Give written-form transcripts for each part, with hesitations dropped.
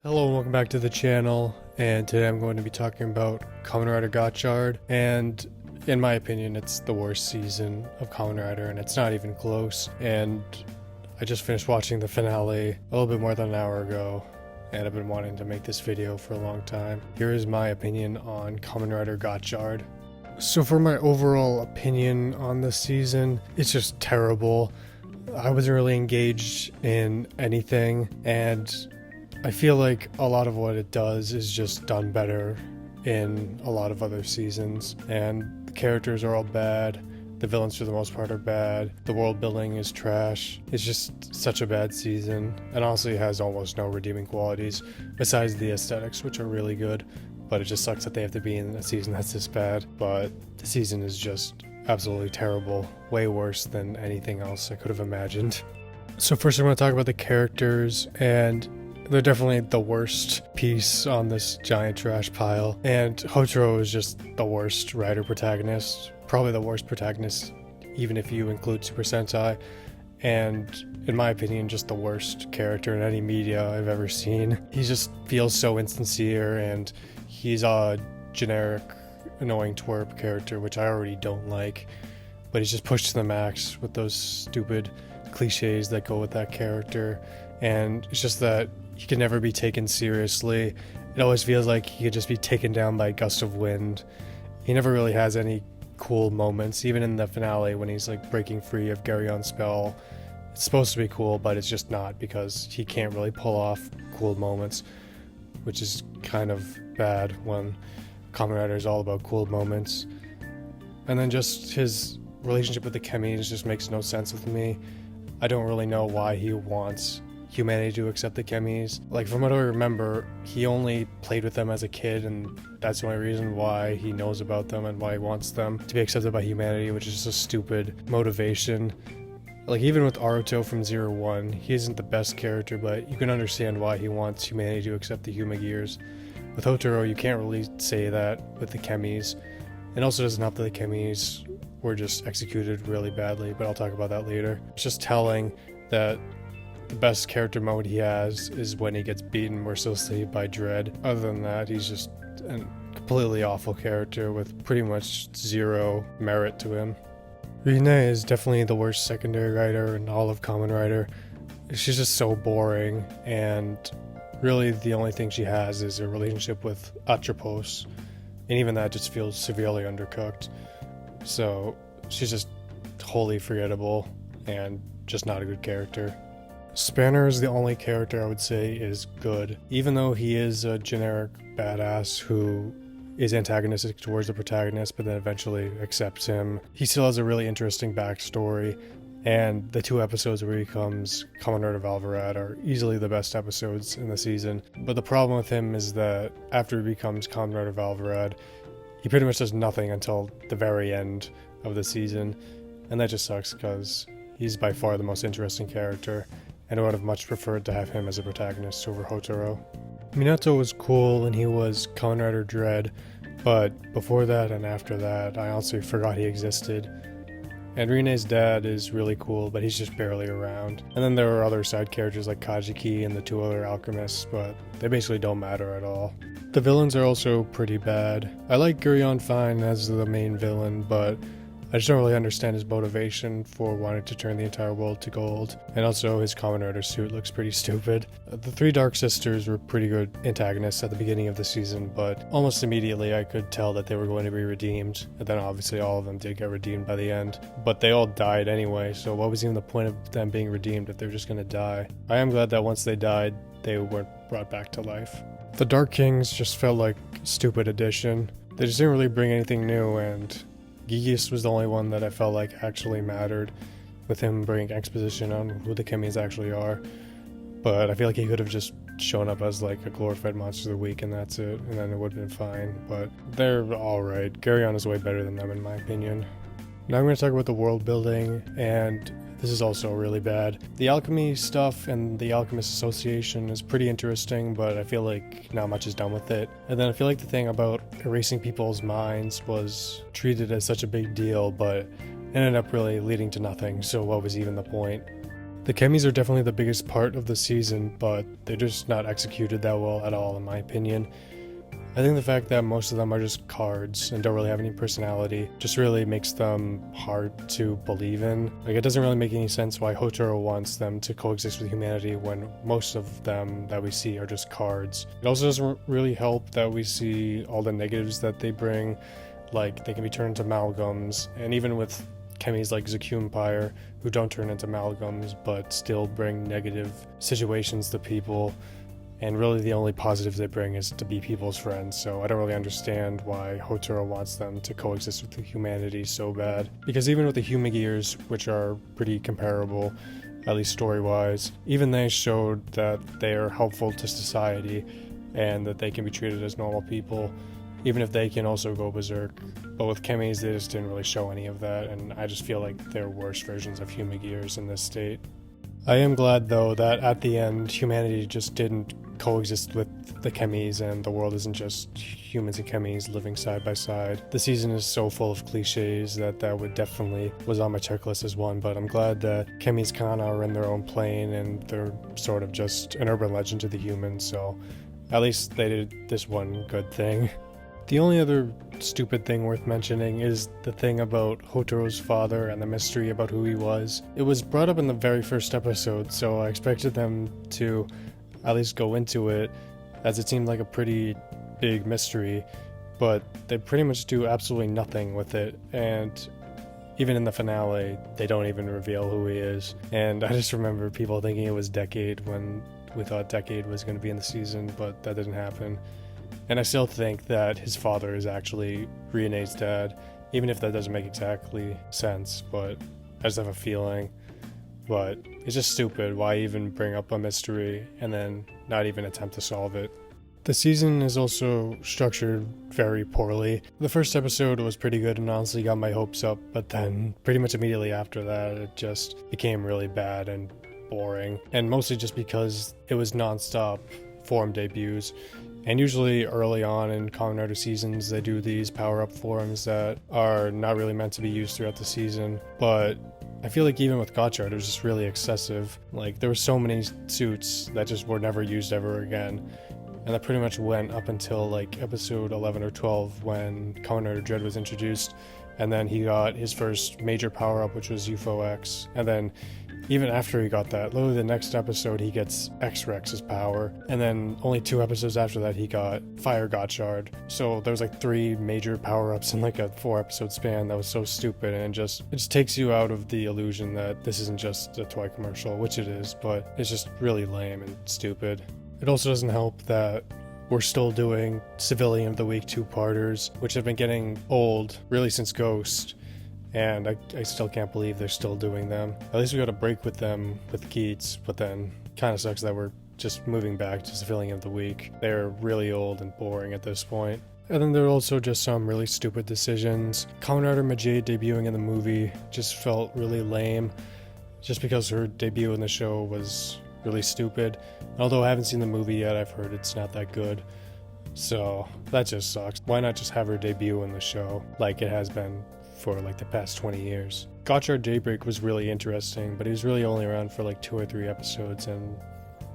Hello and welcome back to the channel, and today I'm going to be talking about Kamen Rider Gotchard, and in my opinion it's the worst season of Kamen Rider and it's not even close. And I just finished watching the finale a little bit more than an hour ago, and I've been wanting to make this video for a long time. Here is my opinion on Kamen Rider Gotchard. So for my overall opinion on this season, it's just terrible. I wasn't really engaged in anything, and I feel like a lot of what it does is just done better in a lot of other seasons, and the characters are all bad, the villains for the most part are bad, the world building is trash. It's just such a bad season, and honestly it has almost no redeeming qualities besides the aesthetics, which are really good, but it just sucks that they have to be in a season that's this bad. But the season is just absolutely terrible, way worse than anything else I could have imagined. So first I'm going to talk about the characters, and they're definitely the worst piece on this giant trash pile. And Hotaro is just the worst writer protagonist, probably the worst protagonist even if you include Super Sentai, and in my opinion just the worst character in any media I've ever seen. He just feels so insincere, and he's a generic annoying twerp character, which I already don't like, but he's just pushed to the max with those stupid cliches that go with that character. And it's just that he can never be taken seriously. It always feels like he could just be taken down by a gust of wind. He never really has any cool moments, even in the finale when he's like breaking free of Garion's spell. It's supposed to be cool, but it's just not, because he can't really pull off cool moments, which is kind of bad when Kamen Rider is all about cool moments. And then just his relationship with the Chemis just makes no sense with me. I don't really know why he wants humanity to accept the Chemis. Like, from what I remember, he only played with them as a kid, and that's the only reason why he knows about them and why he wants them to be accepted by humanity, which is just a stupid motivation. Like, even with Aruto from 01, he isn't the best character, but you can understand why he wants humanity to accept the Humagears. With Hotaro, you can't really say that with the Chemis. It also doesn't help that the Chemis were just executed really badly, but I'll talk about that later. It's just telling that the best character mode he has is when he gets beaten mercilessly by Dread. Other than that, he's just a completely awful character with pretty much zero merit to him. Rine is definitely the worst secondary writer in all of Kamen Rider. She's just so boring, and really the only thing she has is a relationship with Atropos, and even that just feels severely undercooked. So she's just wholly forgettable and just not a good character. Spanner is the only character I would say is good. Even though he is a generic badass who is antagonistic towards the protagonist but then eventually accepts him, he still has a really interesting backstory, and the 2 episodes where he becomes Kamen Rider Valvarad are easily the best episodes in the season. But the problem with him is that after he becomes Kamen Rider Valvarad, he pretty much does nothing until the very end of the season, and that just sucks because he's by far the most interesting character, and I would have much preferred to have him as a protagonist over Hotaro. Minato was cool and he was Kamen Rider Dread, but before that and after that, I honestly forgot he existed. And Rine's dad is really cool, but he's just barely around. And then there are other side characters like Kajiki and the 2 other alchemists, but they basically don't matter at all. The villains are also pretty bad. I like Gurion fine as the main villain, but I just don't really understand his motivation for wanting to turn the entire world to gold. And also his Kamen Rider suit looks pretty stupid. The 3 Dark Sisters were pretty good antagonists at the beginning of the season, but almost immediately I could tell that they were going to be redeemed. And then obviously all of them did get redeemed by the end. But they all died anyway, so what was even the point of them being redeemed if they're just going to die? I am glad that once they died, they weren't brought back to life. The Dark Kings just felt like a stupid addition. They just didn't really bring anything new, and Gigius was the only one that I felt like actually mattered, with him bringing exposition on who the Chemis actually are. But I feel like he could have just shown up as like a glorified monster of the week and that's it, and then it would have been fine. But they're alright. Garion is way better than them in my opinion. Now I'm going to talk about the world building, and this is also really bad. The alchemy stuff and the Alchemist Association is pretty interesting, but I feel like not much is done with it. And then I feel like the thing about erasing people's minds was treated as such a big deal, but it ended up really leading to nothing, so what was even the point? The chemis are definitely the biggest part of the season, but they're just not executed that well at all in my opinion. I think the fact that most of them are just cards and don't really have any personality just really makes them hard to believe in. Like, it doesn't really make any sense why Hotaro wants them to coexist with humanity when most of them that we see are just cards. It also doesn't really help that we see all the negatives that they bring, like they can be turned into amalgams, and even with chemis like Zakumpire, who don't turn into amalgams but still bring negative situations to people. And really the only positive they bring is to be people's friends, so I don't really understand why Hotaro wants them to coexist with the humanity so bad. Because even with the human gears, which are pretty comparable, at least story-wise, even they showed that they are helpful to society and that they can be treated as normal people, even if they can also go berserk. But with chemis, they just didn't really show any of that, and I just feel like they're worse versions of human gears in this state. I am glad, though, that at the end, humanity just didn't coexist with the chemis and the world isn't just humans and chemis living side by side. The season is so full of cliches that would definitely was on my checklist as one, but I'm glad that chemis kind of are in their own plane and they're sort of just an urban legend to the humans, so at least they did this one good thing. The only other stupid thing worth mentioning is the thing about Hotaro's father and the mystery about who he was. It was brought up in the very first episode, so I expected them to at least go into it, as it seemed like a pretty big mystery, but they pretty much do absolutely nothing with it, and even in the finale, they don't even reveal who he is. And I just remember people thinking it was Decade when we thought Decade was going to be in the season, but that didn't happen. And I still think that his father is actually Rione's dad, even if that doesn't make exactly sense, but I just have a feeling. But it's just stupid. Why even bring up a mystery and then not even attempt to solve it? The season is also structured very poorly. The first episode was pretty good and honestly got my hopes up, but then pretty much immediately after that, it just became really bad and boring. And mostly just because it was non-stop form debuts. And usually early on in Kamen Rider seasons, they do these power-up forms that are not really meant to be used throughout the season. But I feel like even with Gotchard, it was just really excessive. Like, there were so many suits that just were never used ever again. And that pretty much went up until like episode 11 or 12 when Kamen Rider Dread was introduced. And then he got his first major power-up, which was UFO X. And then even after he got that, literally the next episode he gets X-Rex's power, and then only 2 episodes after that he got Fire Gotchard. So there was like 3 major power-ups in like a 4-episode span. That was so stupid, and it just takes you out of the illusion that this isn't just a toy commercial, which it is, but it's just really lame and stupid. It also doesn't help that we're still doing Civilian of the Week 2-parters, which have been getting old really since Ghost. And I still can't believe they're still doing them. At least we got a break with them with Keats, but then kind of sucks that we're just moving back to Civilian of the Week. They're really old and boring at this point. And then there are also just some really stupid decisions. Kamen Rider Majade debuting in the movie just felt really lame, just because her debut in the show was really stupid. And although I haven't seen the movie yet, I've heard it's not that good. So that just sucks. Why not just have her debut in the show like it has been for like the past 20 years. Gotchard Daybreak was really interesting, but he was really only around for like 2 or 3 episodes, and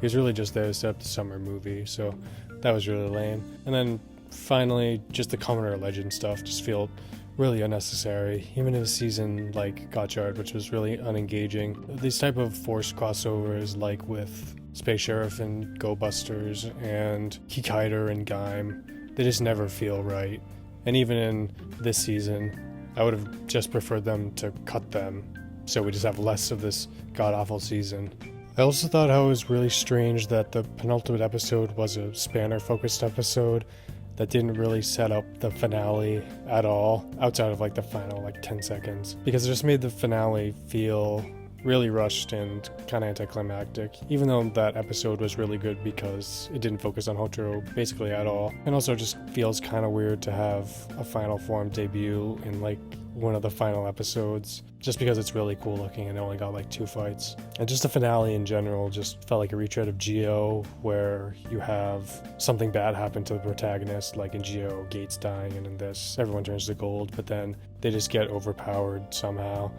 he was really just there to set up the summer movie, so that was really lame. And then finally, just the Kamen Rider Legend stuff just felt really unnecessary, even in a season like Gotchard, which was really unengaging. These type of forced crossovers, like with Space Sheriff and Go Busters and Kikaider and Gaim, they just never feel right. And even in this season, I would have just preferred them to cut them, so we just have less of this god-awful season. I also thought how it was really strange that the penultimate episode was a Spanner-focused episode that didn't really set up the finale at all, outside of like the final like 10 seconds, because it just made the finale feel really rushed and kind of anticlimactic, even though that episode was really good because it didn't focus on Hotaro basically at all. And also just feels kind of weird to have a final form debut in like one of the final episodes, just because it's really cool looking and it only got like 2 fights. And just the finale in general just felt like a retread of Geo, where you have something bad happen to the protagonist, like in Geo, Gates dying, and in this, everyone turns to gold, but then they just get overpowered somehow.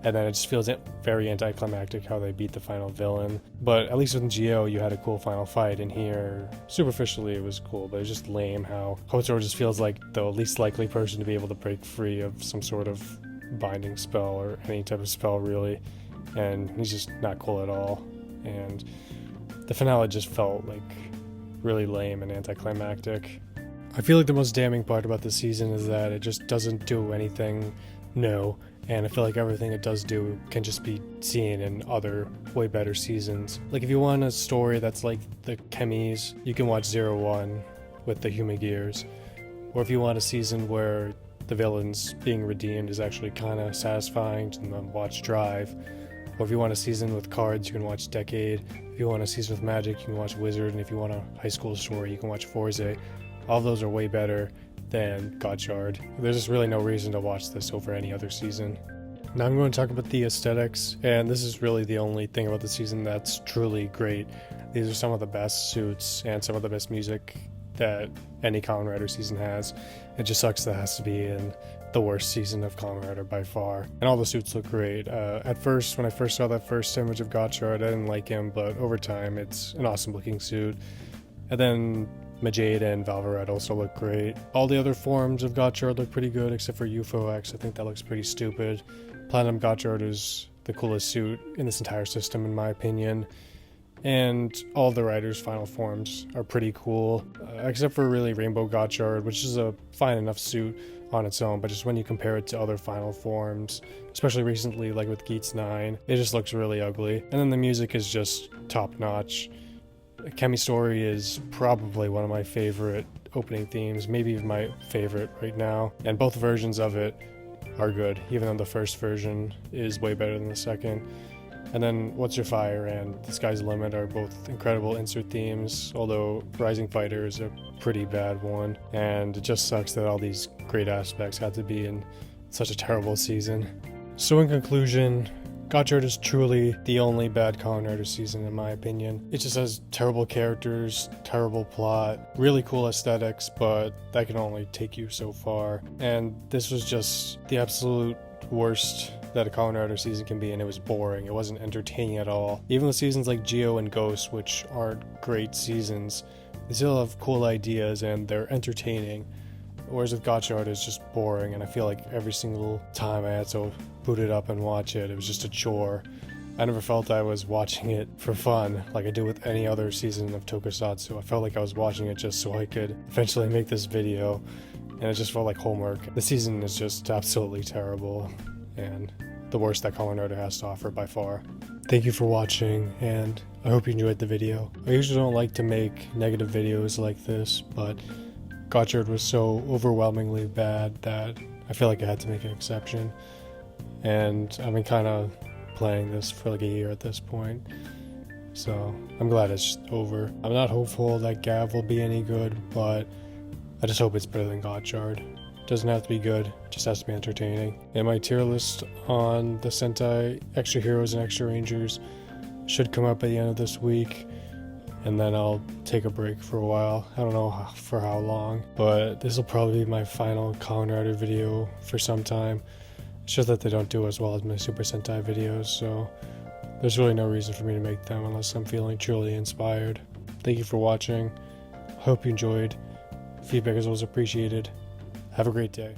and then it just feels very anticlimactic how they beat the final villain. But at least with Geo, you had a cool final fight, and here, superficially, it was cool, but it's just lame how Kotaro just feels like the least likely person to be able to break free of some sort of binding spell or any type of spell, really, and he's just not cool at all. And the finale just felt like really lame and anticlimactic. I feel like the most damning part about this season is that it just doesn't do anything new, and I feel like everything it does do can just be seen in other way better seasons. Like if you want a story that's like the Chemis, you can watch 01 with the Human Gears. Or if you want a season where the villains being redeemed is actually kind of satisfying, then watch Drive. Or if you want a season with cards, you can watch Decade. If you want a season with magic, you can watch Wizard. And if you want a high school story, you can watch Forze. All of those are way better than Gotchard. There's just really no reason to watch this over any other season. Now I'm going to talk about the aesthetics, and this is really the only thing about the season that's truly great. These are some of the best suits and some of the best music that any Kamen Rider season has. It just sucks that it has to be in the worst season of Kamen Rider by far. And all the suits look great. At first, when I first saw that first image of Gotchard, I didn't like him, but over time it's an awesome looking suit. And then Majeda and Valvaret also look great. All the other forms of Gotchard look pretty good, except for UFO X. I think that looks pretty stupid. Platinum Gotchard is the coolest suit in this entire system, in my opinion. And all the Riders' final forms are pretty cool, except for really Rainbow Gotchard, which is a fine enough suit on its own, but just when you compare it to other final forms, especially recently, like with Geats 9, it just looks really ugly. And then the music is just top-notch. Chemi Story is probably one of my favorite opening themes, maybe my favorite right now, and both versions of it are good, even though the first version is way better than the second. And then What's Your Fire and The Sky's the Limit are both incredible insert themes, although Rising Fighter is a pretty bad one, and it just sucks that all these great aspects had to be in such a terrible season. So in conclusion, Gotchard is truly the only bad Kamen Rider season in my opinion. It just has terrible characters, terrible plot, really cool aesthetics, but that can only take you so far. And this was just the absolute worst that a Kamen Rider season can be, and it was boring. It wasn't entertaining at all. Even with seasons like Geo and Ghost, which aren't great seasons, they still have cool ideas and they're entertaining. Whereas with Gotchard, it's just boring, and I feel like every single time I had to boot it up and watch it, it was just a chore. I never felt I was watching it for fun like I do with any other season of Tokusatsu. I felt like I was watching it just so I could eventually make this video, and it just felt like homework. The season is just absolutely terrible, and the worst that Kamen Rider has to offer by far. Thank you for watching, and I hope you enjoyed the video. I usually don't like to make negative videos like this, but Gotchard was so overwhelmingly bad that I feel like I had to make an exception. And I've been kind of playing this for like a year at this point, so I'm glad it's over. I'm not hopeful that Gav will be any good, but I just hope it's better than Gotchard. Doesn't have to be good, it just has to be entertaining. And my tier list on the Sentai Extra Heroes and Extra Rangers should come up at the end of this week, and then I'll take a break for a while. I don't know for how long, but this will probably be my final Kamen Rider video for some time. It's just that they don't do as well as my Super Sentai videos, so there's really no reason for me to make them unless I'm feeling truly inspired. Thank you for watching. Hope you enjoyed. Feedback is always appreciated. Have a great day.